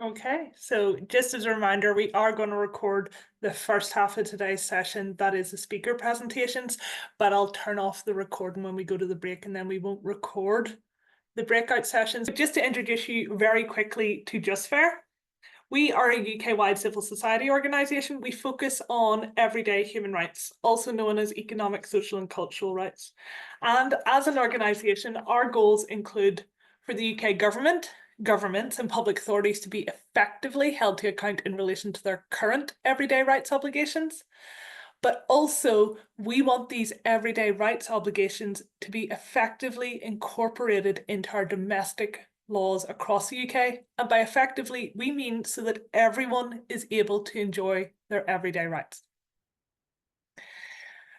Okay, so just as a reminder, we are going to record the first half of today's session, that is the speaker presentations, but I'll turn off the recording when we go to the break and then we won't record the breakout sessions. Just to introduce you very quickly to Just Fair, we are a UK-wide civil society organisation. We focus on everyday human rights, also known as economic, social and cultural rights. And as an organisation, our goals include for the UK governments and public authorities to be effectively held to account in relation to their current everyday rights obligations. But also, we want these everyday rights obligations to be effectively incorporated into our domestic laws across the UK. And by effectively, we mean so that everyone is able to enjoy their everyday rights.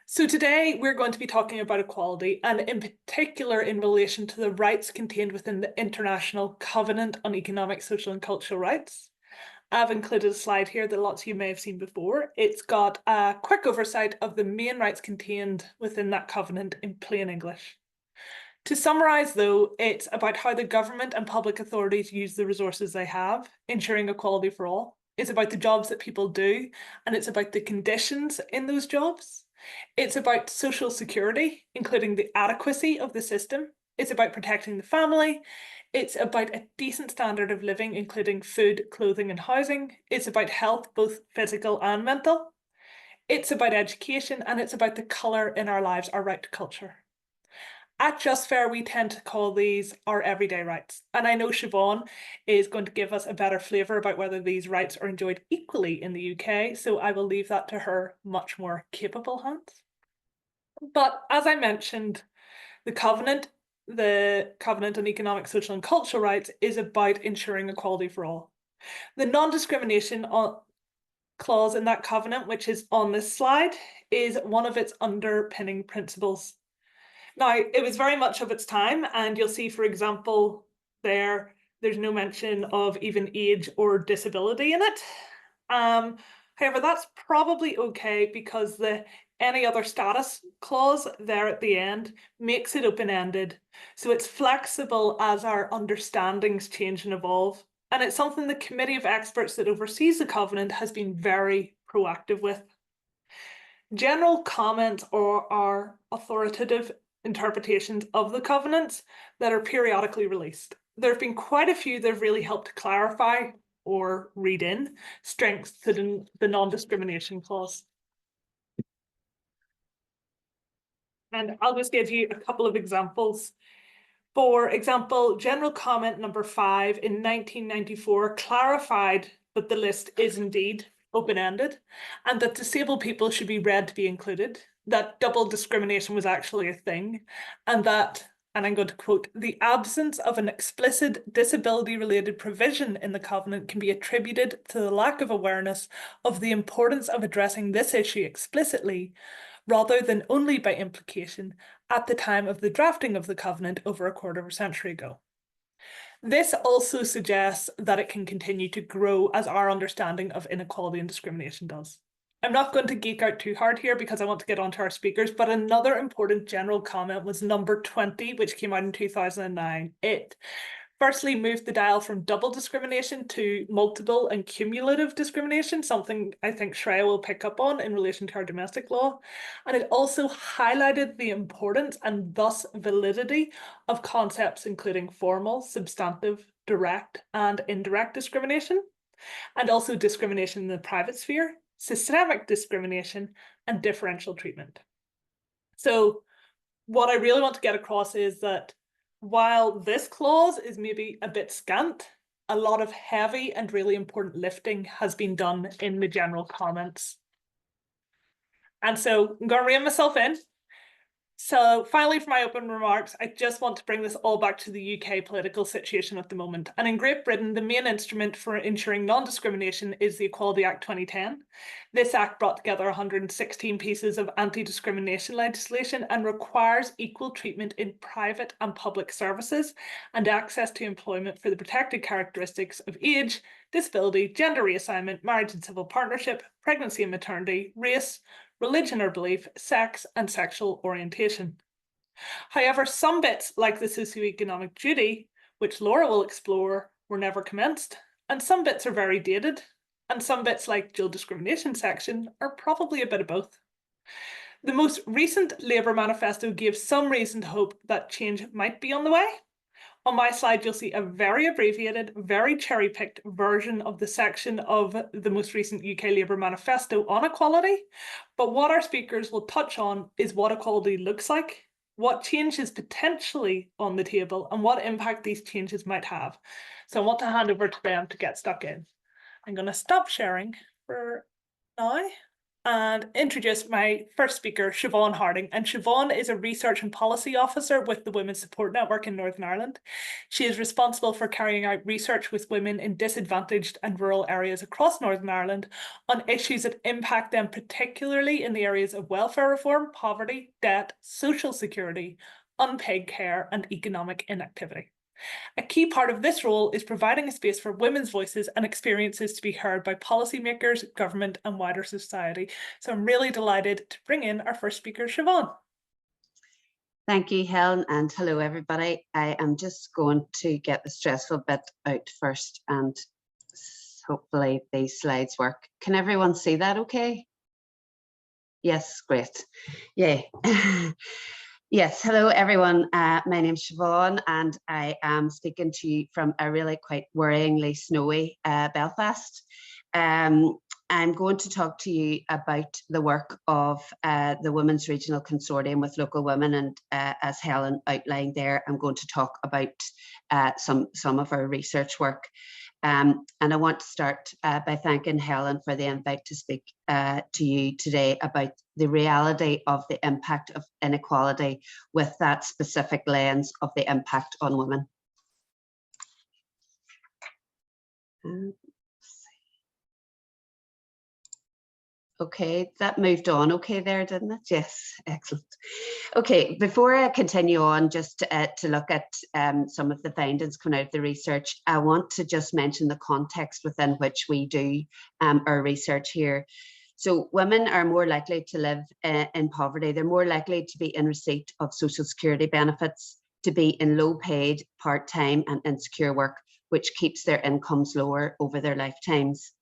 So today we're going to be talking about equality, and in particular in relation to the rights contained within the International Covenant on Economic, Social and Cultural Rights. I've included a slide here that lots of you may have seen before. It's got a quick oversight of the main rights contained within that covenant in plain English. To summarise though, it's about how the government and public authorities use the resources they have, ensuring equality for all. It's about the jobs that people do, and it's about the conditions in those jobs. It's about social security, including the adequacy of the system. It's about protecting the family. It's about a decent standard of living, including food, clothing, and housing. It's about health, both physical and mental. It's about education, and it's about the colour in our lives, our right to culture. At Just Fair, we tend to call these our everyday rights. And I know Siobhán is going to give us a better flavour about whether these rights are enjoyed equally in the UK, so I will leave that to her much more capable hands. But as I mentioned, the Covenant on Economic, Social and Cultural Rights is about ensuring equality for all. The non-discrimination clause in that covenant, which is on this slide, is one of its underpinning principles. Now, it was very much of its time, and you'll see, for example, there's no mention of even age or disability in it. However, that's probably okay because the any other status clause there at the end makes it open-ended. So it's flexible as our understandings change and evolve. And it's something the committee of experts that oversees the covenant has been very proactive with. General comments or are authoritative interpretations of the covenants that are periodically released. There have been quite a few that have really helped clarify or read in strengths to the non-discrimination clause. And I'll just give you a couple of examples. For example, general comment number 5 in 1994 clarified that the list is indeed open-ended and that disabled people should be read to be included, that double discrimination was actually a thing, and that, and I'm going to quote, the absence of an explicit disability-related provision in the Covenant can be attributed to the lack of awareness of the importance of addressing this issue explicitly, rather than only by implication, at the time of the drafting of the Covenant over a quarter of a century ago. This also suggests that it can continue to grow as our understanding of inequality and discrimination does. I'm not going to geek out too hard here because I want to get on to our speakers, but another important general comment was number 20, which came out in 2009. It firstly moved the dial from double discrimination to multiple and cumulative discrimination, something I think Shreya will pick up on in relation to our domestic law. And it also highlighted the importance and thus validity of concepts including formal, substantive, direct and indirect discrimination, and also discrimination in the private sphere, systemic discrimination, and differential treatment. So what I really want to get across is that while this clause is maybe a bit scant, a lot of heavy and really important lifting has been done in the general comments. And so I'm going to rein myself in. So finally, for my open remarks, I just want to bring this all back to the UK political situation at the moment. And in Great Britain, the main instrument for ensuring non-discrimination is the Equality Act 2010. This act brought together 116 pieces of anti-discrimination legislation and requires equal treatment in private and public services and access to employment for the protected characteristics of age, disability, gender reassignment, marriage and civil partnership, pregnancy and maternity, race, religion or belief, sex, and sexual orientation. However, some bits, like the socioeconomic duty, which Laura will explore, were never commenced, and some bits are very dated, and some bits like dual discrimination section are probably a bit of both. The most recent Labour manifesto gives some reason to hope that change might be on the way. On my slide, you'll see a very abbreviated, very cherry-picked version of the section of the most recent UK Labour manifesto on equality. But what our speakers will touch on is what equality looks like, what change is potentially on the table, and what impact these changes might have. So I want to hand over to them to get stuck in. I'm going to stop sharing for now and introduce my first speaker, Siobhán Harding. And Siobhán is a research and policy officer with the Women's Support Network in Northern Ireland. She is responsible for carrying out research with women in disadvantaged and rural areas across Northern Ireland on issues that impact them, particularly in the areas of welfare reform, poverty, debt, social security, unpaid care, and economic inactivity. A key part of this role is providing a space for women's voices and experiences to be heard by policymakers, government, and wider society. So I'm really delighted to bring in our first speaker, Siobhán. Thank you, Helen, and hello, everybody. I am just going to get the stressful bit out first, and hopefully these slides work. Can everyone see that okay? Yes, great. Yay. Yes, hello everyone. My name's Siobhán and I am speaking to you from a really quite worryingly snowy Belfast. I'm going to talk to you about the work of the Women's Regional Consortium with local women, and as Helen outlined there, I'm going to talk about some of our research work. And I want to start by thanking Helen for the invite to speak to you today about the reality of the impact of inequality with that specific lens of the impact on women. Okay, that moved on okay there, didn't it? Yes, excellent. Okay, before I continue on, just to look at some of the findings coming out of the research, I want to just mention the context within which we do our research here. So women are more likely to live in poverty. They're more likely to be in receipt of social security benefits, to be in low paid, part-time and insecure work, which keeps their incomes lower over their lifetimes.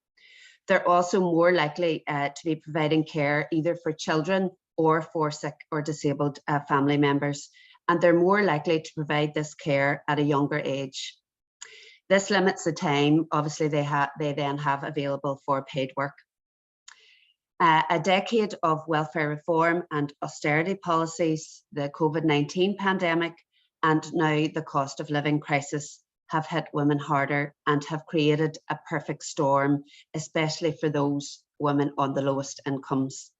They're also more likely to be providing care either for children or for sick or disabled family members, and they're more likely to provide this care at a younger age. This limits the time, obviously, they then have available for paid work. A decade of welfare reform and austerity policies, the COVID-19 pandemic, and now the cost of living crisis have hit women harder and have created a perfect storm, especially for those women on the lowest incomes.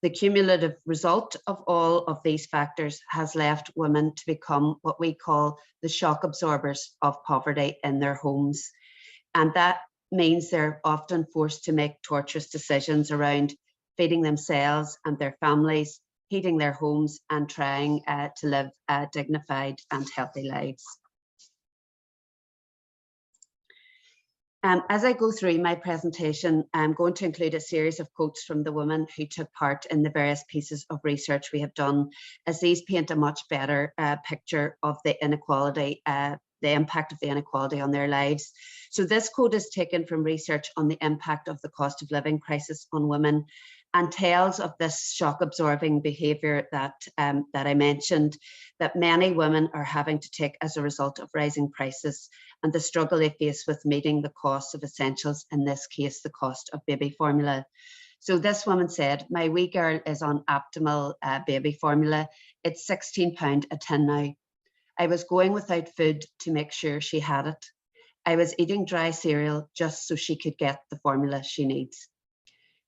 The cumulative result of all of these factors has left women to become what we call the shock absorbers of poverty in their homes. And that means they're often forced to make torturous decisions around feeding themselves and their families, heating their homes, and trying to live dignified and healthy lives. As I go through my presentation, I'm going to include a series of quotes from the women who took part in the various pieces of research we have done, as these paint a much better picture of the inequality, the impact of the inequality on their lives. So this quote is taken from research on the impact of the cost of living crisis on women, and tells of this shock-absorbing behaviour that I mentioned, that many women are having to take as a result of rising prices and the struggle they face with meeting the cost of essentials, in this case, the cost of baby formula. So this woman said, "My wee girl is on optimal baby formula. It's £16 a tin now. I was going without food to make sure she had it. I was eating dry cereal just so she could get the formula she needs.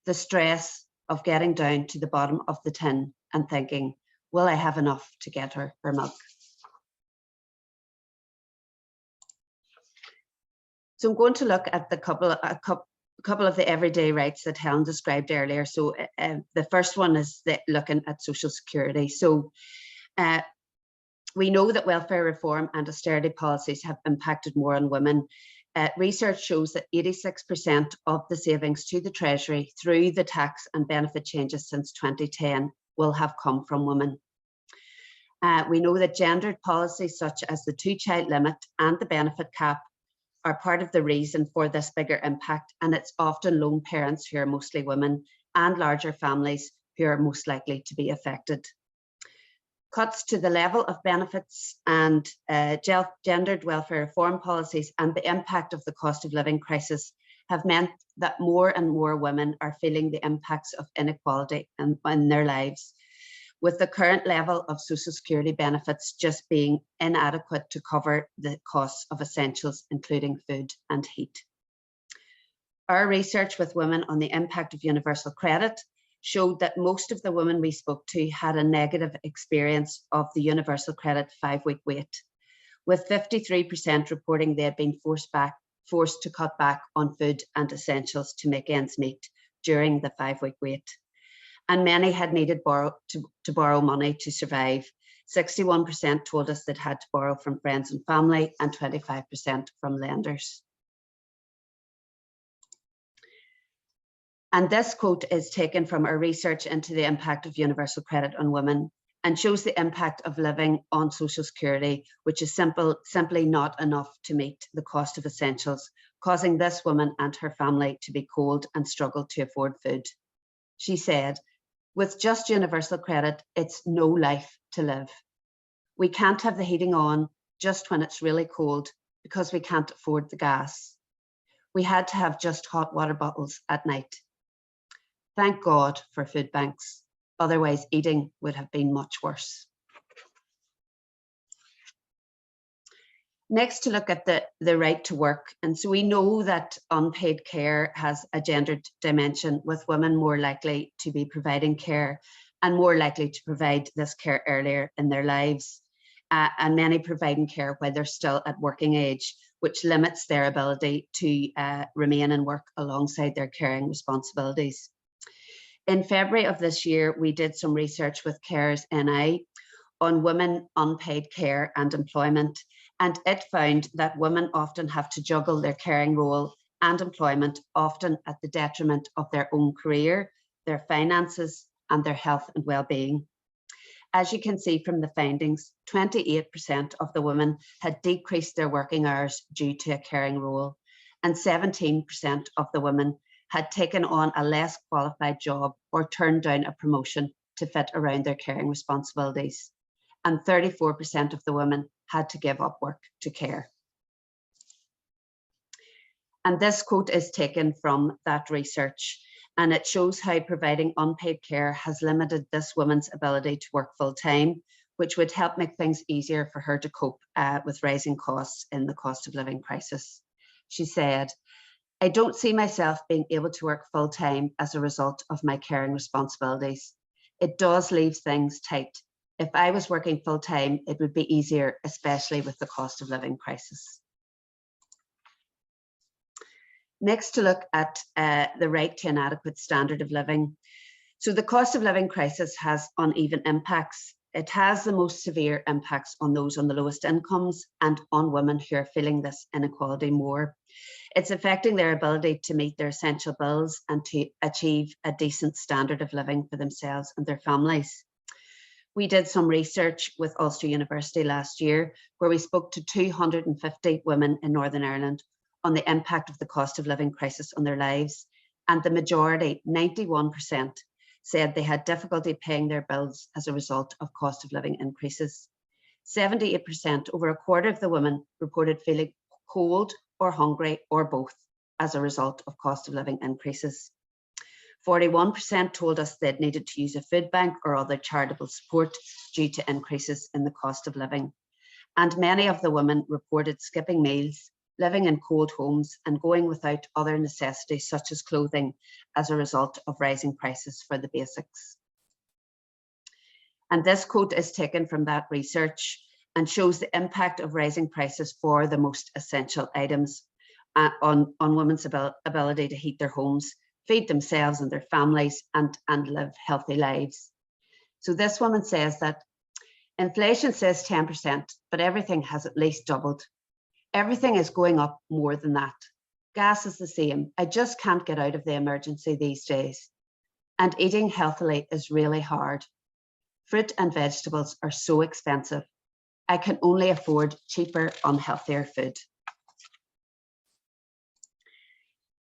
The stress of getting down to the bottom of the tin and thinking, will I have enough to get her milk?" So I'm going to look at a couple of the everyday rights that Helen described earlier. So the first one is looking at social security. So we know that welfare reform and austerity policies have impacted more on women. Research shows that 86% of the savings to the Treasury through the tax and benefit changes since 2010 will have come from women. We know that gendered policies such as the 2-child limit and the benefit cap are part of the reason for this bigger impact, and it's often lone parents who are mostly women and larger families who are most likely to be affected. Cuts to the level of benefits and gendered welfare reform policies and the impact of the cost of living crisis have meant that more and more women are feeling the impacts of inequality in their lives, with the current level of social security benefits just being inadequate to cover the costs of essentials, including food and heat. Our research with women on the impact of universal credit showed that most of the women we spoke to had a negative experience of the universal credit 5-week wait, with 53% reporting they had been forced to cut back on food and essentials to make ends meet during the 5-week wait. And many had needed to borrow money to survive. 61% told us they'd had to borrow from friends and family, and 25% from lenders. And this quote is taken from our research into the impact of universal credit on women and shows the impact of living on social security, which is simply not enough to meet the cost of essentials, causing this woman and her family to be cold and struggle to afford food. She said, "With just universal credit, it's no life to live. We can't have the heating on just when it's really cold because we can't afford the gas. We had to have just hot water bottles at night. Thank God for food banks. Otherwise, eating would have been much worse." Next, to look at the right to work. And so we know that unpaid care has a gendered dimension, with women more likely to be providing care and more likely to provide this care earlier in their lives, and many providing care while they're still at working age, which limits their ability to remain in work alongside their caring responsibilities. In February of this year, we did some research with Carers NI on women, unpaid care and employment, and it found that women often have to juggle their caring role and employment, often at the detriment of their own career, their finances, and their health and well-being. As you can see from the findings, 28% of the women had decreased their working hours due to a caring role, and 17% of the women had taken on a less qualified job or turned down a promotion to fit around their caring responsibilities. And 34% of the women had to give up work to care. And this quote is taken from that research, and it shows how providing unpaid care has limited this woman's ability to work full time, which would help make things easier for her to cope with rising costs in the cost of living crisis. She said, "I don't see myself being able to work full time as a result of my caring responsibilities. It does leave things tight. If I was working full time, it would be easier, especially with the cost of living crisis." Next, to look at the right to an adequate standard of living. So the cost of living crisis has uneven impacts. It has the most severe impacts on those on the lowest incomes and on women who are feeling this inequality more. It's affecting their ability to meet their essential bills and to achieve a decent standard of living for themselves and their families. We did some research with Ulster University last year, where we spoke to 250 women in Northern Ireland on the impact of the cost of living crisis on their lives. And the majority, 91%, said they had difficulty paying their bills as a result of cost of living increases. 78%, over a quarter of the women, reported feeling cold or hungry or both as a result of cost of living increases. 41% told us they'd needed to use a food bank or other charitable support due to increases in the cost of living. And many of the women reported skipping meals, living in cold homes, and going without other necessities such as clothing as a result of rising prices for the basics. And this quote is taken from that research and shows the impact of rising prices for the most essential items on women's ability to heat their homes, feed themselves and their families, and live healthy lives. So this woman says that inflation says 10%, but everything has at least doubled. Everything is going up more than that. Gas is the same. I just can't get out of the emergency these days. And eating healthily is really hard. Fruit and vegetables are so expensive. I can only afford cheaper, unhealthier food.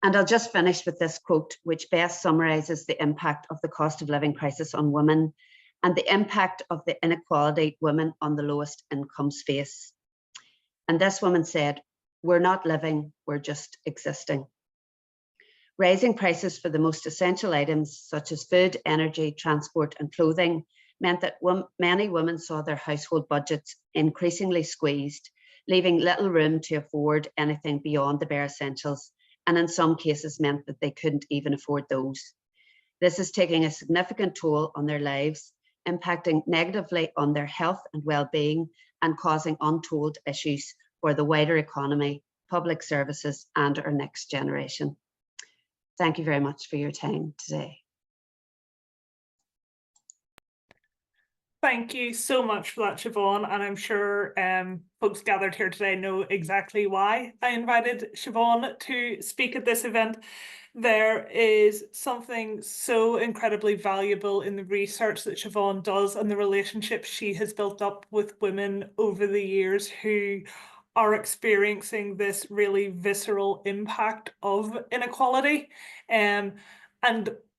And I'll just finish with this quote, which best summarises the impact of the cost of living crisis on women and the impact of the inequality women on the lowest incomes face. And this woman said, "We're not living, we're just existing." Raising prices for the most essential items such as food, energy, transport and clothing meant that many women saw their household budgets increasingly squeezed, leaving little room to afford anything beyond the bare essentials, and in some cases meant that they couldn't even afford those. This is taking a significant toll on their lives, impacting negatively on their health and well-being, and causing untold issues for the wider economy, public services, and our next generation. Thank you very much for your time today. Thank you so much for that, Siobhán, and I'm sure folks gathered here today know exactly why I invited Siobhán to speak at this event. There is something so incredibly valuable in the research that Siobhán does and the relationships she has built up with women over the years who are experiencing this really visceral impact of inequality. And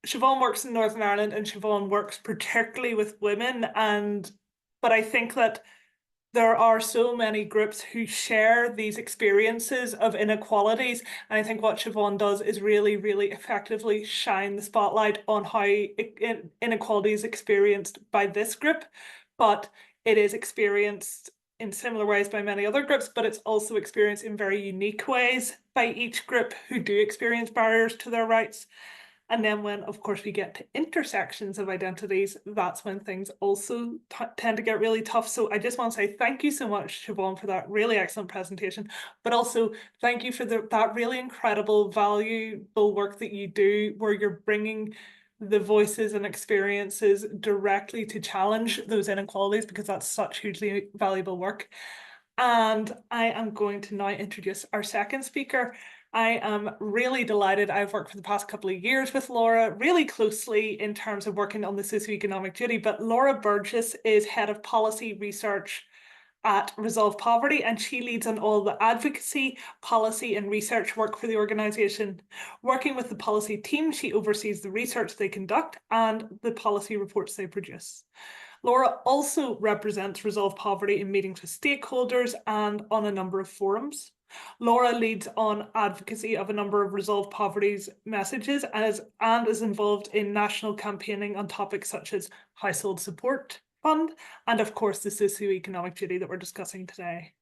Siobhán works in Northern Ireland, and Siobhán works particularly with women, but I think that there are so many groups who share these experiences of inequalities, and I think what Siobhán does is really, really effectively shine the spotlight on how inequality is experienced by this group, but it is experienced in similar ways by many other groups, but it's also experienced in very unique ways by each group who do experience barriers to their rights. And then when, of course, we get to intersections of identities, that's when things also tend to get really tough. So I just want to say thank you so much, Siobhán, for that really excellent presentation, but also thank you for that really incredible, valuable work that you do, where you're bringing the voices and experiences directly to challenge those inequalities, because that's such hugely valuable work. And I am going to now introduce our second speaker. I am really delighted. I've worked for the past couple of years with Laura really closely in terms of working on the socioeconomic duty, but Laura Burgess is head of policy research at Resolve Poverty, and she leads on all the advocacy, policy and research work for the organisation. Working with the policy team, she oversees the research they conduct and the policy reports they produce. Laura also represents Resolve Poverty in meetings with stakeholders and on a number of forums. Laura leads on advocacy of a number of Resolve Poverty's messages and is involved in national campaigning on topics such as Household Support Fund and, of course, the socioeconomic duty that we're discussing today.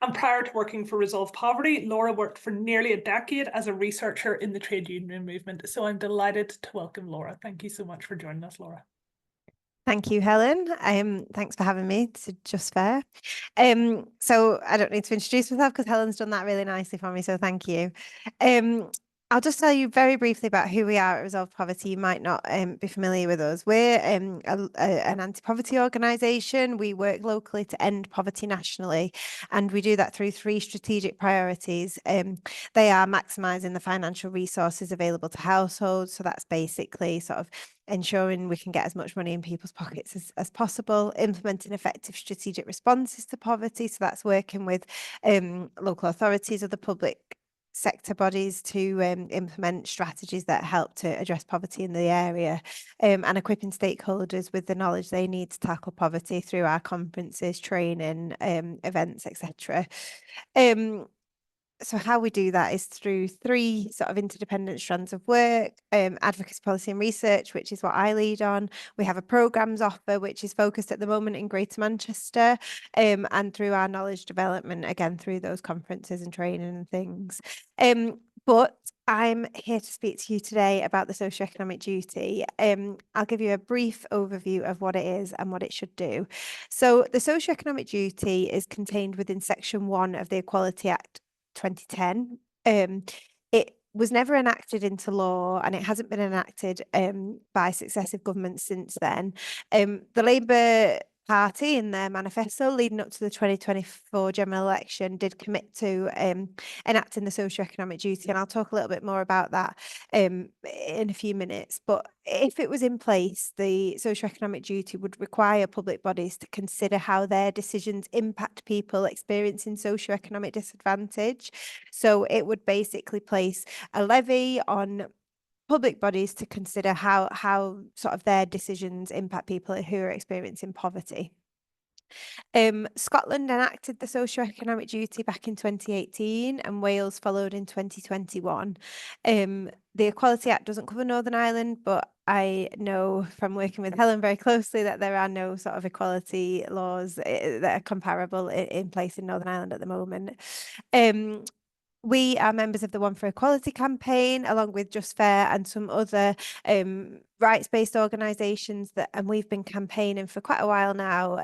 And prior to working for Resolve Poverty, Laura worked for nearly a decade as a researcher in the trade union movement. So I'm delighted to welcome Laura. Thank you so much for joining us, Laura. Thank you, Helen. Thanks for having me. It's just fair. So I don't need to introduce myself because Helen's done that really nicely for me. So thank you. I'll just tell you very briefly about who we are at Resolve Poverty. You might not be familiar with us. We're an anti-poverty organisation. We work locally to end poverty nationally, and we do that through 3 strategic priorities. They are maximising the financial resources available to households. So that's basically sort of ensuring we can get as much money in people's pockets as possible, implementing effective strategic responses to poverty. So that's working with local authorities or the public sector bodies to implement strategies that help to address poverty in the area, and equipping stakeholders with the knowledge they need to tackle poverty through our conferences, training, events, etc. So how we do that is through 3 sort of interdependent strands of work: advocacy, policy and research, which is what I lead on. We have a programmes offer, which is focused at the moment in Greater Manchester, and through our knowledge development, again, through those conferences and training and things. But I'm here to speak to you today about the socioeconomic duty. I'll give you a brief overview of what it is and what it should do. So the socioeconomic duty is contained within Section 1 of the Equality Act 2010. It was never enacted into law, and it hasn't been enacted by successive governments since then. The Labour party in their manifesto leading up to the 2024 general election did commit to enacting the socioeconomic duty, and I'll talk a little bit more about that in a few minutes. But if it was in place, the socioeconomic duty would require public bodies to consider how their decisions impact people experiencing socioeconomic disadvantage. So it would basically place a levy on public bodies to consider how sort of their decisions impact people who are experiencing poverty. Scotland enacted the socioeconomic duty back in 2018 and Wales followed in 2021. The Equality Act doesn't cover Northern Ireland, but I know from working with Helen very closely that there are no sort of equality laws that are comparable in place in Northern Ireland at the moment. We are members of the One for Equality campaign, along with Just Fair and some other rights-based organisations and we've been campaigning for quite a while now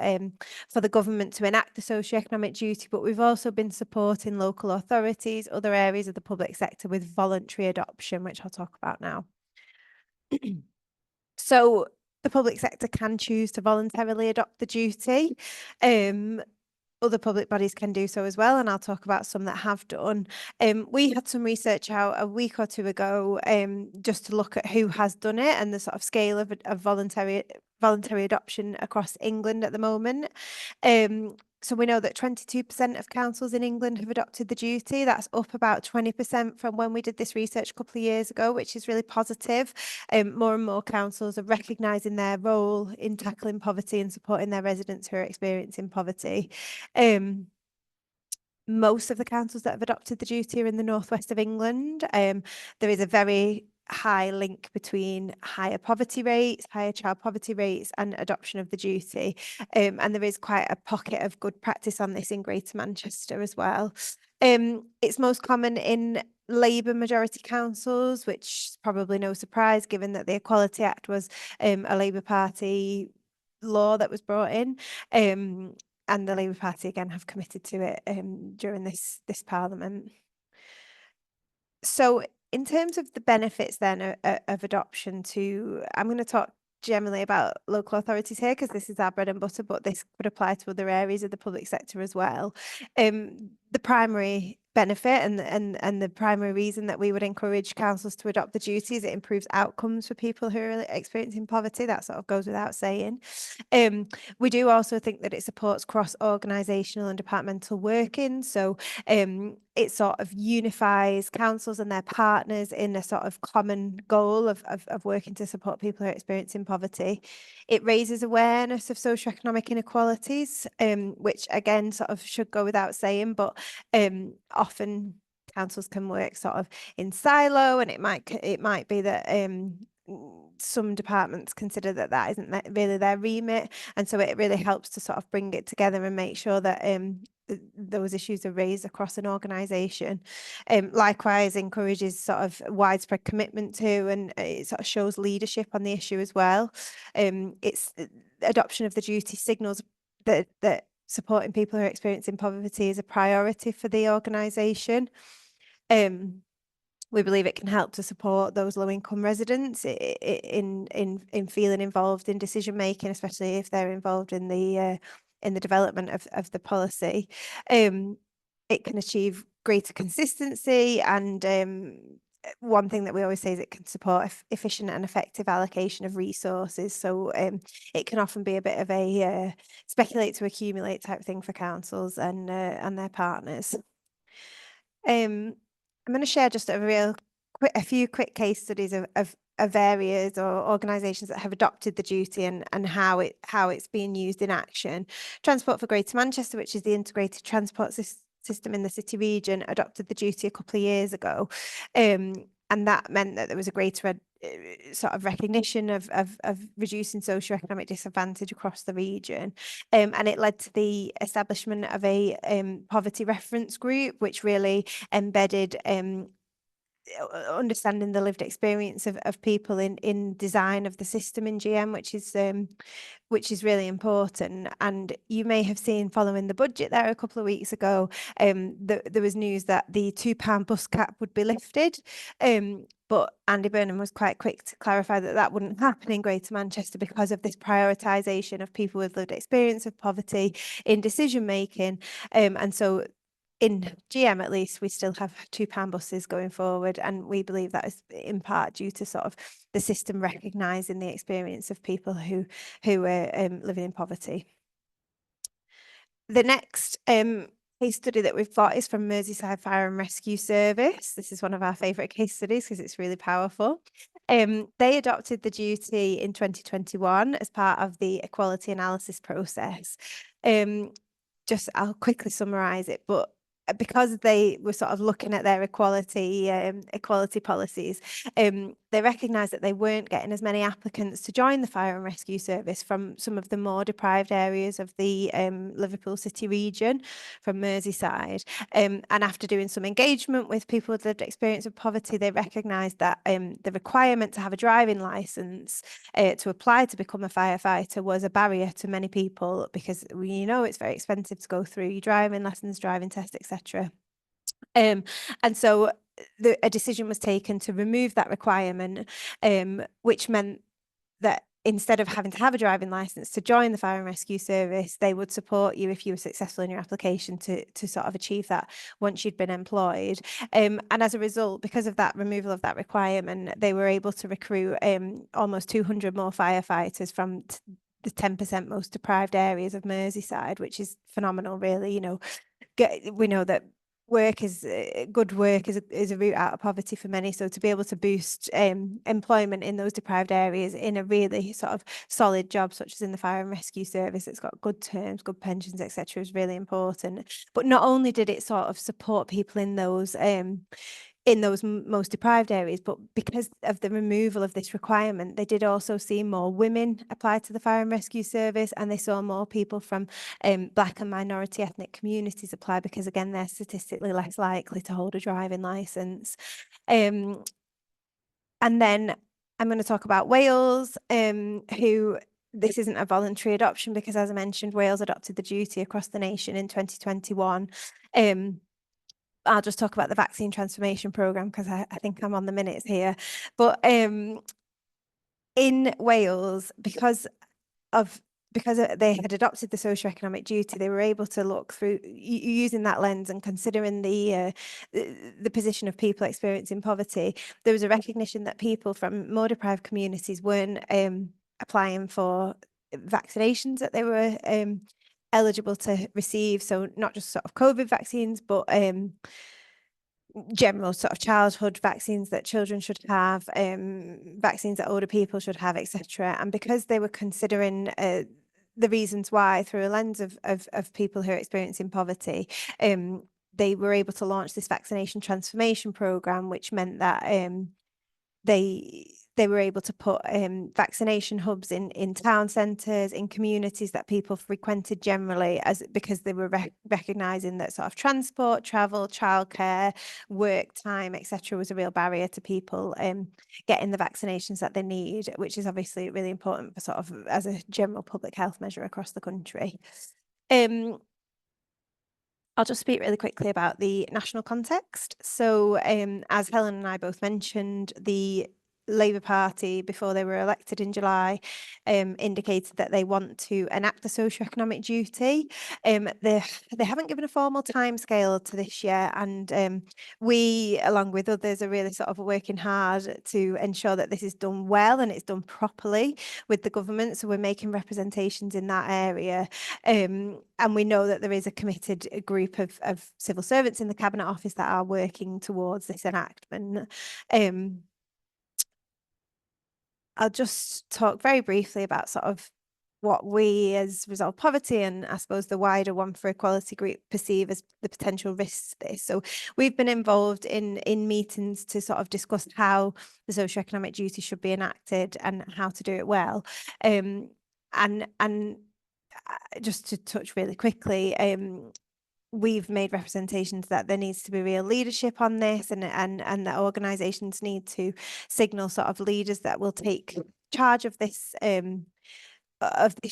for the government to enact the socioeconomic duty, but we've also been supporting local authorities, other areas of the public sector with voluntary adoption, which I'll talk about now. So the public sector can choose to voluntarily adopt the duty. Other public bodies can do so as well, and I'll talk about some that have done. We had some research out a week or two ago just to look at who has done it and the sort of scale of voluntary adoption across England at the moment. So we know that 22% of councils in England have adopted the duty. That's up about 20% from when we did this research a couple of years ago, which is really positive. More and more councils are recognising their role in tackling poverty and supporting their residents who are experiencing poverty. Most of the councils that have adopted the duty are in the northwest of England. There is a very high link between higher poverty rates, higher child poverty rates and adoption of the duty. And there is quite a pocket of good practice on this in Greater Manchester as well. It's most common in Labour majority councils, which is probably no surprise given that the Equality Act was a Labour Party law that was brought in. And the Labour Party again have committed to it during this Parliament. So in terms of the benefits then of adoption I'm going to talk generally about local authorities here because this is our bread and butter, but this could apply to other areas of the public sector as well. The primary benefit and the primary reason that we would encourage councils to adopt the duty is it improves outcomes for people who are experiencing poverty. That sort of goes without saying. We do also think that it supports cross-organisational and departmental working. So it sort of unifies councils and their partners in a sort of common goal of working to support people who are experiencing poverty. It raises awareness of socioeconomic inequalities, which again sort of should go without saying, but often councils can work sort of in silo, and it might be that some departments consider that isn't really their remit, and so it really helps to sort of bring it together and make sure that those issues are raised across an organisation. Likewise, encourages sort of widespread commitment to, and it sort of shows leadership on the issue as well. It's adoption of the duty signals that supporting people who are experiencing poverty is a priority for the organisation. We believe it can help to support those low-income residents in feeling involved in decision making, especially if they're involved in the development of the policy. It can achieve greater consistency, and one thing that we always say is it can support efficient and effective allocation of resources. So it can often be a bit of a speculate to accumulate type thing for councils and their partners. I'm going to share just a few quick case studies of areas or organisations that have adopted the duty and how it's being used in action. Transport for Greater Manchester, which is the integrated transport system in the city region, adopted the duty a couple of years ago, and that meant that there was a greater sort of recognition of reducing socioeconomic disadvantage across the region, and it led to the establishment of a poverty reference group, which really embedded understanding the lived experience of people in design of the system in GM, which is really important. And you may have seen following the budget there a couple of weeks ago, there was news that the £2 bus cap would be lifted. But Andy Burnham was quite quick to clarify that that wouldn't happen in Greater Manchester because of this prioritisation of people with lived experience of poverty in decision making. And so in GM, at least, we still have £2 buses going forward. And we believe that is in part due to sort of the system recognising the experience of people who are living in poverty. The next case study that we've got is from Merseyside Fire and Rescue Service. This is one of our favourite case studies because it's really powerful. They adopted the duty in 2021 as part of the equality analysis process. I'll quickly summarise it, but because they were sort of looking at their equality policies, they recognised that they weren't getting as many applicants to join the fire and rescue service from some of the more deprived areas of the Liverpool City region, from Merseyside. And after doing some engagement with people with lived experience of poverty, they recognised that the requirement to have a driving licence to apply to become a firefighter was a barrier to many people, because it's very expensive to go through your driving lessons, driving tests, etc. And so a decision was taken to remove that requirement, which meant that instead of having to have a driving licence to join the fire and rescue service, they would support you if you were successful in your application to sort of achieve that once you'd been employed. And as a result, because of that removal of that requirement, they were able to recruit almost 200 more firefighters from the 10% most deprived areas of Merseyside, which is phenomenal, really. We know that good work is a route out of poverty for many. So to be able to boost employment in those deprived areas in a really sort of solid job, such as in the fire and rescue service, it's got good terms, good pensions, etc., is really important. But not only did it sort of support people in those most deprived areas, but because of the removal of this requirement, they did also see more women apply to the fire and rescue service, and they saw more people from Black and minority ethnic communities apply, because again, they're statistically less likely to hold a driving licence. And then I'm going to talk about Wales, who this isn't a voluntary adoption, because as I mentioned, Wales adopted the duty across the nation in 2021. I'll just talk about the vaccine transformation programme because I think I'm on the minutes here. But in Wales, because they had adopted the socioeconomic duty, they were able to look through using that lens and considering the position of people experiencing poverty. There was a recognition that people from more deprived communities weren't applying for vaccinations that they were eligible to receive. So not just sort of COVID vaccines, but general sort of childhood vaccines that children should have, vaccines that older people should have, etc. And because they were considering the reasons why through a lens of people who are experiencing poverty, they were able to launch this vaccination transformation programme, which meant that they were able to put vaccination hubs in town centres, in communities that people frequented generally, because they were recognising that sort of transport, travel, childcare, work time, etc., was a real barrier to people getting the vaccinations that they need, which is obviously really important for sort of as a general public health measure across the country. I'll just speak really quickly about the national context. So as Helen and I both mentioned, the Labour Party, before they were elected in July, indicated that they want to enact the socioeconomic duty. They haven't given a formal timescale to this yet, and we, along with others, are really sort of working hard to ensure that this is done well and it's done properly with the government. So we're making representations in that area. And we know that there is a committed group of civil servants in the Cabinet Office that are working towards this enactment. I'll just talk very briefly about sort of what we as Resolve Poverty, and I suppose the wider One for Equality group, perceive as the potential risks to this. So we've been involved in meetings to sort of discuss how the socioeconomic duty should be enacted and how to do it well. And just to touch really quickly, we've made representations that there needs to be real leadership on this, and that organisations need to signal sort of leaders that will take charge of this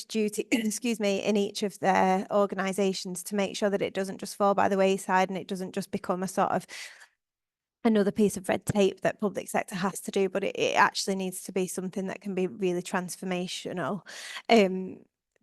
duty, excuse me, in each of their organisations, to make sure that it doesn't just fall by the wayside and it doesn't just become a sort of another piece of red tape that public sector has to do, but it actually needs to be something that can be really transformational.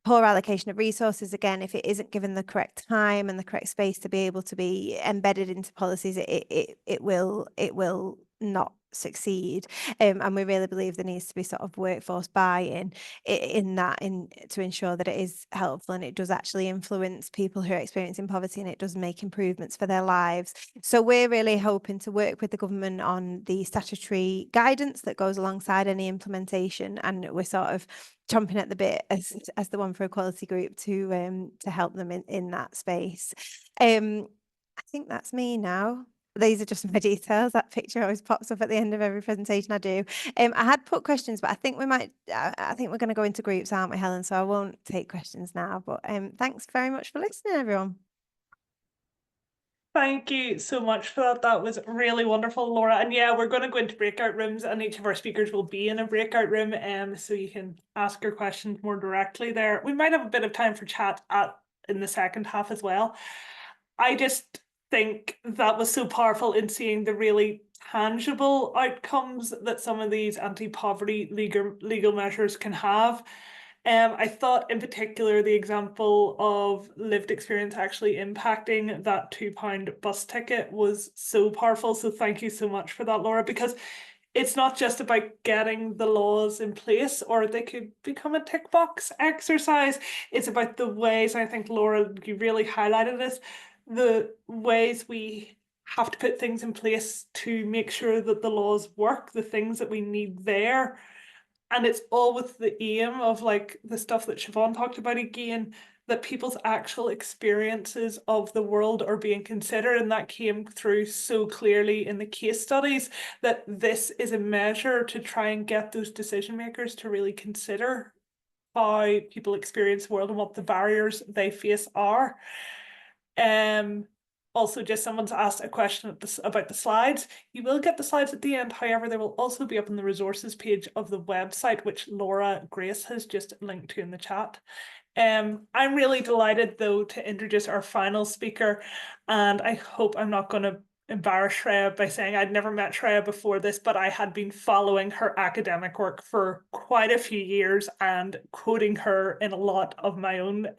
Poor allocation of resources, again, if it isn't given the correct time and the correct space to be able to be embedded into policies, it will not succeed. And we really believe there needs to be sort of workforce buy-in to ensure that it is helpful and it does actually influence people who are experiencing poverty, and it does make improvements for their lives. So we're really hoping to work with the government on the statutory guidance that goes alongside any implementation, and we're sort of chomping at the bit as the One for Equality group to help them in that space. I think that's me now. These are just my details. That picture always pops up at the end of every presentation I do. I had put questions, but I think I think we're going to go into groups, aren't we, Helen? So I won't take questions now, but thanks very much for listening, everyone. Thank you so much for that. That was really wonderful, Laura. And yeah, we're going to go into breakout rooms, and each of our speakers will be in a breakout room, so you can ask your questions more directly there. We might have a bit of time for chat in the second half as well. I just think that was so powerful in seeing the really tangible outcomes that some of these anti-poverty legal measures can have. I thought in particular the example of lived experience actually impacting that £2 bus ticket was so powerful. So thank you so much for that, Laura, because it's not just about getting the laws in place, or they could become a tick box exercise. It's about the ways, and I think Laura, you really highlighted this, the ways we have to put things in place to make sure that the laws work, the things that we need there. And it's all with the aim of, like, the stuff that Siobhán talked about again, that people's actual experiences of the world are being considered. And that came through so clearly in the case studies, that this is a measure to try and get those decision makers to really consider how people experience the world and what the barriers they face are. Also, just someone's asked a question about the slides. You will get the slides at the end. However, they will also be up on the resources page of the website, which Laura Grace has just linked to in the chat. I'm really delighted, though, to introduce our final speaker, and I hope I'm not going to embarrass Shreya by saying I'd never met Shreya before this, but I had been following her academic work for quite a few years and quoting her in a lot of my own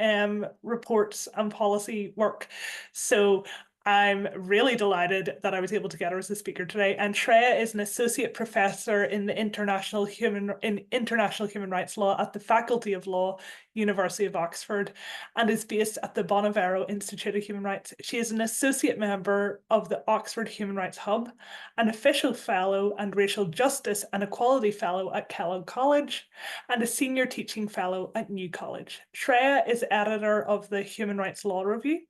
reports and policy work. So I'm really delighted that I was able to get her as a speaker today. And Shreya is an associate professor in international human rights law at the Faculty of Law, University of Oxford, and is based at the Bonavero Institute of Human Rights. She is an associate member of the Oxford Human Rights Hub, an official fellow and racial justice and equality fellow at Kellogg College, and a senior teaching fellow at New College. Shreya is editor of the Human Rights Law Review.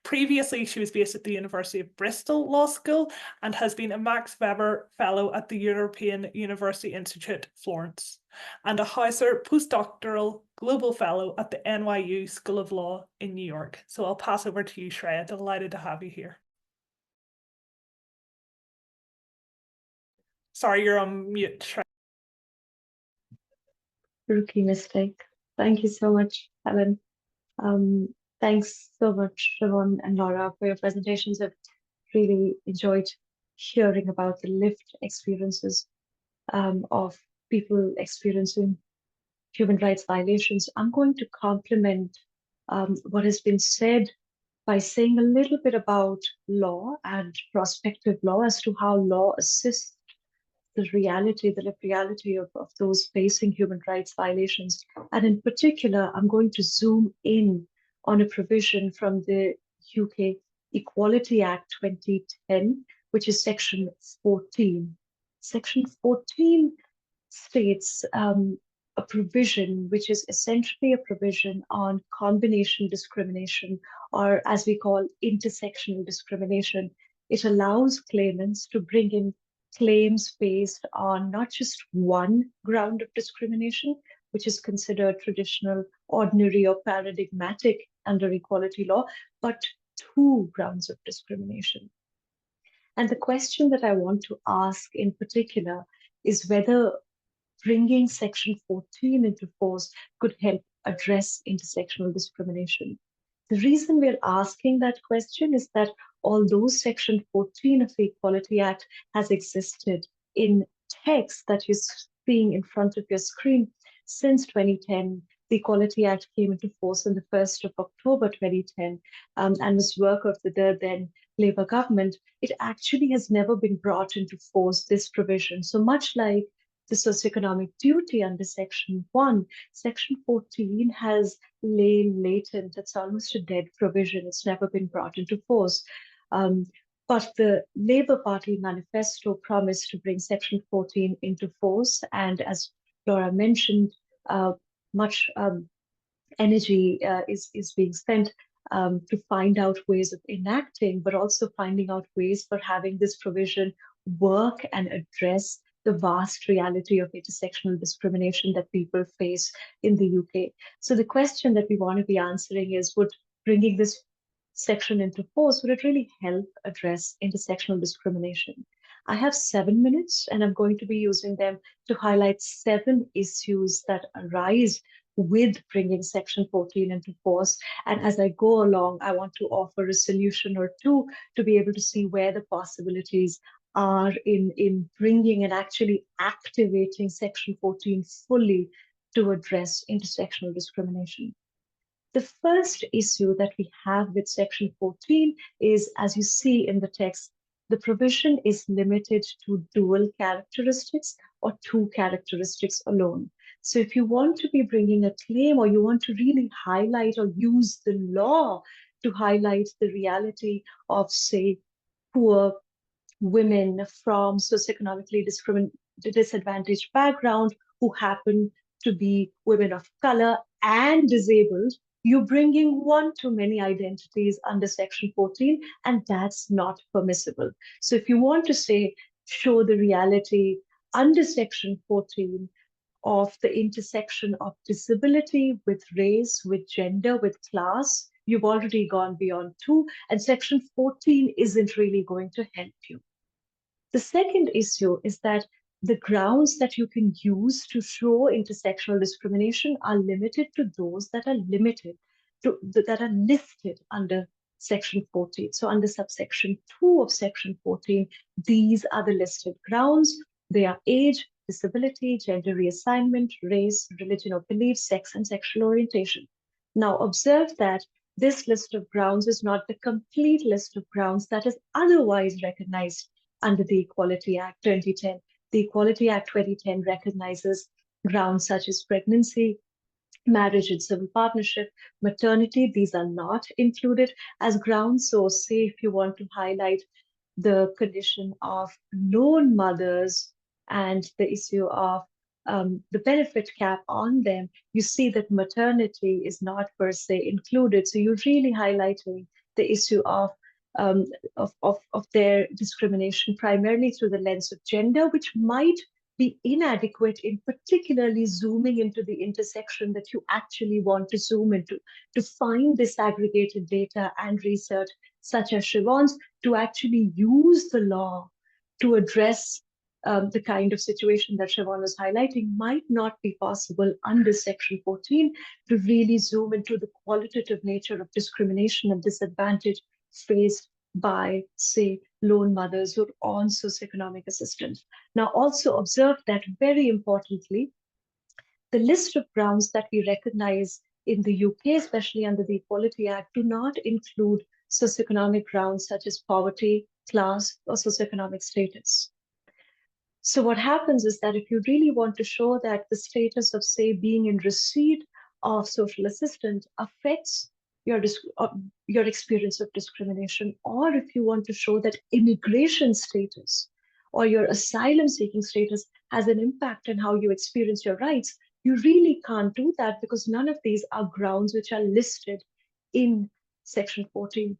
Previously, she was based at the University of Bristol Law School and has been a Max Weber Fellow at the European University Institute, Florence, and a Hauser Postdoctoral Global Fellow at the NYU School of Law in New York. So I'll pass over to you, Shreya. Delighted to have you here. Sorry, you're on mute, Shreya. Rookie mistake. Thank you so much, Helen. Thanks so much, Siobhán and Laura, for your presentations. I've really enjoyed hearing about the lived experiences of people experiencing human rights violations. I'm going to complement what has been said by saying a little bit about law and prospective law as to how law assists the lived reality of those facing human rights violations. And in particular, I'm going to zoom in on a provision from the UK Equality Act 2010, which is Section 14. Section 14 states a provision which is essentially a provision on combination discrimination, or as we call intersectional discrimination. It allows claimants to bring in claims based on not just one ground of discrimination, which is considered traditional, ordinary, or paradigmatic under equality law, but two grounds of discrimination. And the question that I want to ask in particular is whether bringing Section 14 into force could help address intersectional discrimination. The reason we're asking that question is that although Section 14 of the Equality Act has existed in text that you're seeing in front of your screen since 2010, the Equality Act came into force on the 1st of October 2010 and was work of the then Labour government. It actually has never been brought into force, this provision. So much like the socioeconomic duty under Section 1, Section 14 has lain latent. It's almost a dead provision. It's never been brought into force. But the Labour Party manifesto promised to bring Section 14 into force. And as Laura mentioned, much energy is being spent to find out ways of enacting, but also finding out ways for having this provision work and address the vast reality of intersectional discrimination that people face in the UK. So the question that we want to be answering is, would bringing this section into force, would it really help address intersectional discrimination? I have 7 minutes, and I'm going to be using them to highlight 7 issues that arise with bringing Section 14 into force. And as I go along, I want to offer a solution or two to be able to see where the possibilities are in bringing and actually activating Section 14 fully to address intersectional discrimination. The first issue that we have with Section 14 is, as you see in the text, the provision is limited to dual characteristics or 2 characteristics alone. So if you want to be bringing a claim, or you want to really highlight or use the law to highlight the reality of, say, poor women from socioeconomically disadvantaged background who happen to be women of color and disabled, you're bringing one too many identities under Section 14, and that's not permissible. So if you want to say, show the reality under Section 14 of the intersection of disability with race, with gender, with class, you've already gone beyond 2, and Section 14 isn't really going to help you. The second issue is that the grounds that you can use to show intersectional discrimination are limited to those that are listed under Section 14. So under subsection 2 of Section 14, these are the listed grounds. They are age, disability, gender reassignment, race, religion or belief, sex, and sexual orientation. Now observe that this list of grounds is not the complete list of grounds that is otherwise recognized under the Equality Act 2010. The Equality Act 2010 recognizes grounds such as pregnancy, marriage and civil partnership, maternity. These are not included as grounds. So say if you want to highlight the condition of lone mothers and the issue of the benefit cap on them, you see that maternity is not per se included. So you're really highlighting the issue of their discrimination primarily through the lens of gender, which might be inadequate in particularly zooming into the intersection that you actually want to zoom into, to find disaggregated data and research such as Siobhán's, to actually use the law to address the kind of situation that Siobhán was highlighting might not be possible under Section 14 to really zoom into the qualitative nature of discrimination and disadvantage faced by, say, lone mothers who are on socioeconomic assistance. Now, also observe that, very importantly, the list of grounds that we recognize in the UK, especially under the Equality Act, do not include socioeconomic grounds such as poverty, class, or socioeconomic status. So what happens is that if you really want to show that the status of, say, being in receipt of social assistance affects your experience of discrimination, or if you want to show that immigration status or your asylum seeking status has an impact on how you experience your rights, you really can't do that because none of these are grounds which are listed in Section 14.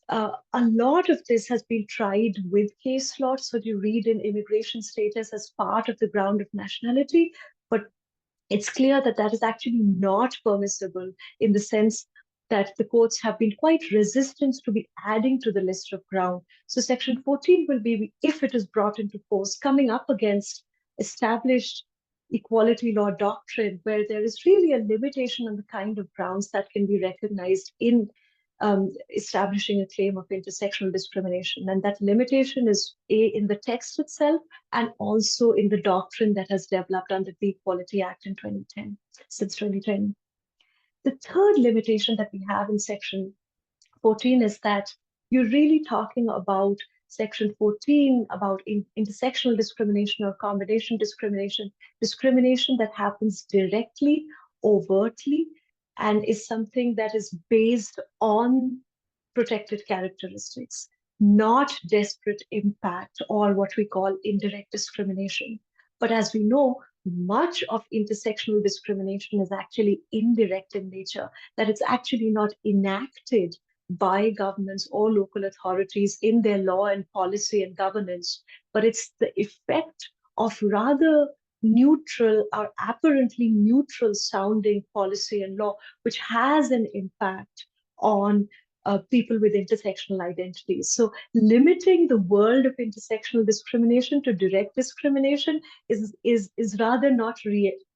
A lot of this has been tried with case law, so you read in immigration status as part of the ground of nationality, but it's clear that that is actually not permissible in the sense that the courts have been quite resistant to be adding to the list of ground. So Section 14 will be, if it is brought into force, coming up against established equality law doctrine, where there is really a limitation on the kind of grounds that can be recognized in establishing a claim of intersectional discrimination. And that limitation is in the text itself and also in the doctrine that has developed under the Equality Act in 2010, since 2010. The third limitation that we have in Section 14 is that you're really talking about Section 14 about intersectional discrimination or combination discrimination, discrimination that happens directly, overtly, and is something that is based on protected characteristics, not desperate impact or what we call indirect discrimination. But as we know, much of intersectional discrimination is actually indirect in nature, that it's actually not enacted by governments or local authorities in their law and policy and governance, but it's the effect of rather neutral or apparently neutral sounding policy and law, which has an impact on people with intersectional identities. So limiting the world of intersectional discrimination to direct discrimination is rather not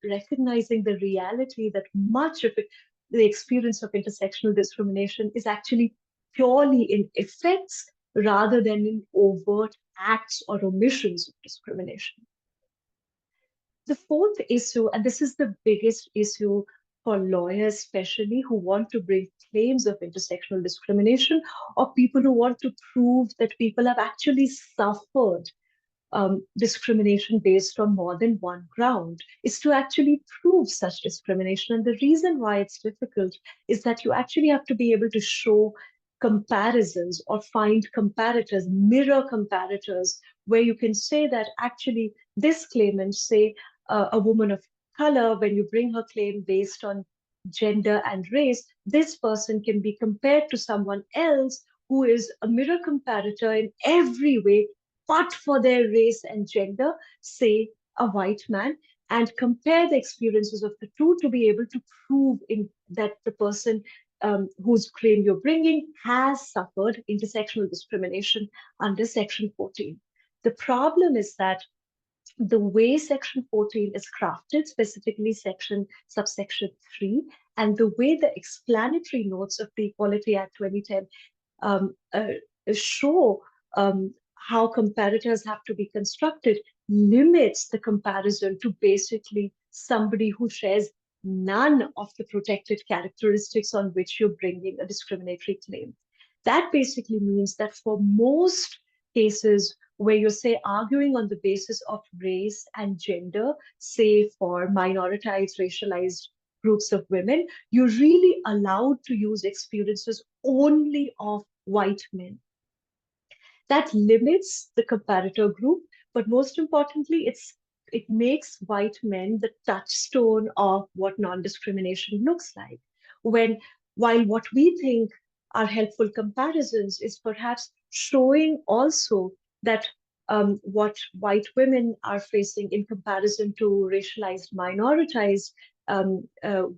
recognizing the reality that much of it, the experience of intersectional discrimination, is actually purely in effects rather than in overt acts or omissions of discrimination. The fourth issue, and this is the biggest issue for lawyers especially who want to bring claims of intersectional discrimination, or people who want to prove that people have actually suffered discrimination based on more than one ground, is to actually prove such discrimination. And the reason why it's difficult is that you actually have to be able to show comparisons or find comparators, mirror comparators, where you can say that actually this claimant, say a woman of color, when you bring her claim based on gender and race, this person can be compared to someone else who is a mirror comparator in every way, but for their race and gender, say a white man, and compare the experiences of the two to be able to prove that the person whose claim you're bringing has suffered intersectional discrimination under Section 14. The problem is that the way Section 14 is crafted, specifically subsection 3, and the way the explanatory notes of the Equality Act 2010 show how comparators have to be constructed, limits the comparison to basically somebody who shares none of the protected characteristics on which you're bringing a discriminatory claim. That basically means that for most cases where you're, say, arguing on the basis of race and gender, say for minoritized, racialized groups of women, you're really allowed to use experiences only of white men. That limits the comparator group, but most importantly, it makes white men the touchstone of what non-discrimination looks like. While what we think are helpful comparisons is perhaps showing also that what white women are facing in comparison to racialized, minoritized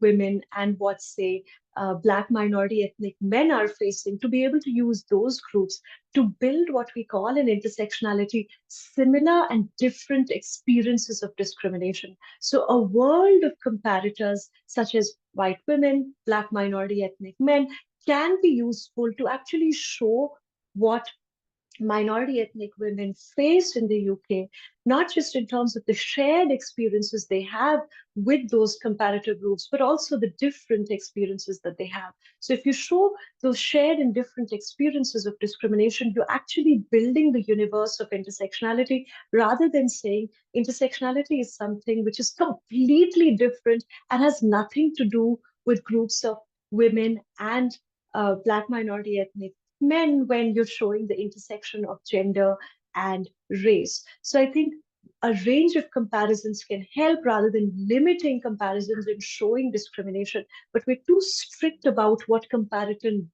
women, and what, say, Black minority ethnic men are facing, to be able to use those groups to build what we call an intersectionality, similar and different experiences of discrimination. So a world of comparators such as white women, Black minority ethnic men can be useful to actually show what minority ethnic women face in the UK, not just in terms of the shared experiences they have with those comparator groups, but also the different experiences that they have. So if you show those shared and different experiences of discrimination, you're actually building the universe of intersectionality, rather than saying intersectionality is something which is completely different and has nothing to do with groups of women and Black minority ethnic men, when you're showing the intersection of gender and race. So I think a range of comparisons can help, rather than limiting comparisons and showing discrimination. But we're too strict about what comparison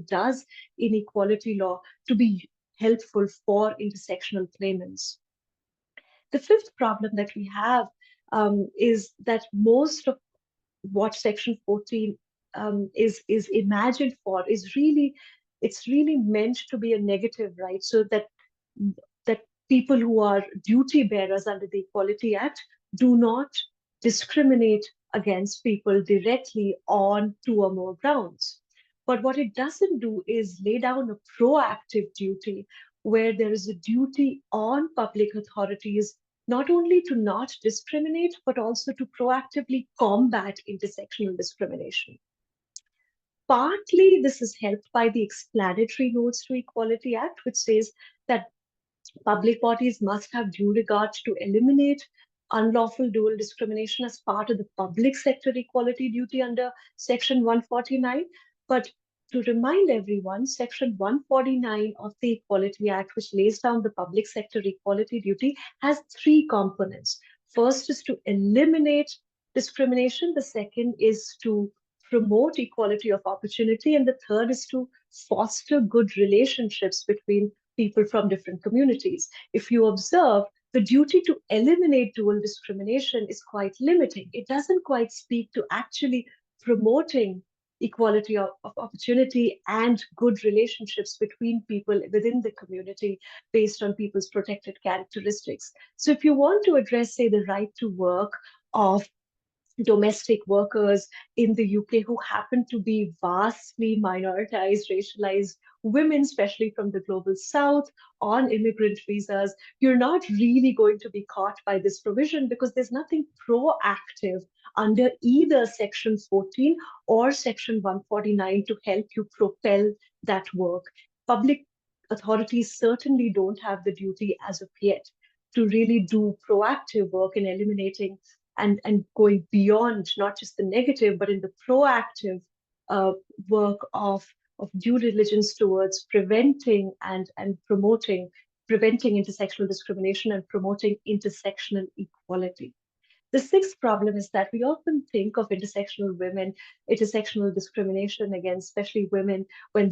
does in equality law to be helpful for intersectional claimants. The fifth problem that we have is that most of what Section 14 is imagined for is really, it's really meant to be a negative, right? So that people who are duty bearers under the Equality Act do not discriminate against people directly on two or more grounds. But what it doesn't do is lay down a proactive duty where there is a duty on public authorities not only to not discriminate, but also to proactively combat intersectional discrimination. Partly, this is helped by the explanatory notes to Equality Act, which says that public bodies must have due regard to eliminate unlawful dual discrimination as part of the public sector equality duty under Section 149. But to remind everyone, Section 149 of the Equality Act, which lays down the public sector equality duty, has three components. First is to eliminate discrimination. The second is to promote equality of opportunity. And the third is to foster good relationships between people from different communities. If you observe, the duty to eliminate dual discrimination is quite limiting. It doesn't quite speak to actually promoting equality of opportunity and good relationships between people within the community based on people's protected characteristics. So if you want to address, say, the right to work of domestic workers in the UK who happen to be vastly minoritized, racialized women, especially from the global south, on immigrant visas, you're not really going to be caught by this provision because there's nothing proactive under either Section 14 or Section 149 to help you propel that work. Public authorities certainly don't have the duty as of yet to really do proactive work in eliminating and going beyond not just the negative, but in the proactive work of due diligence towards preventing and promoting, preventing intersectional discrimination and promoting intersectional equality. The sixth problem is that we often think of intersectional discrimination against, especially women, when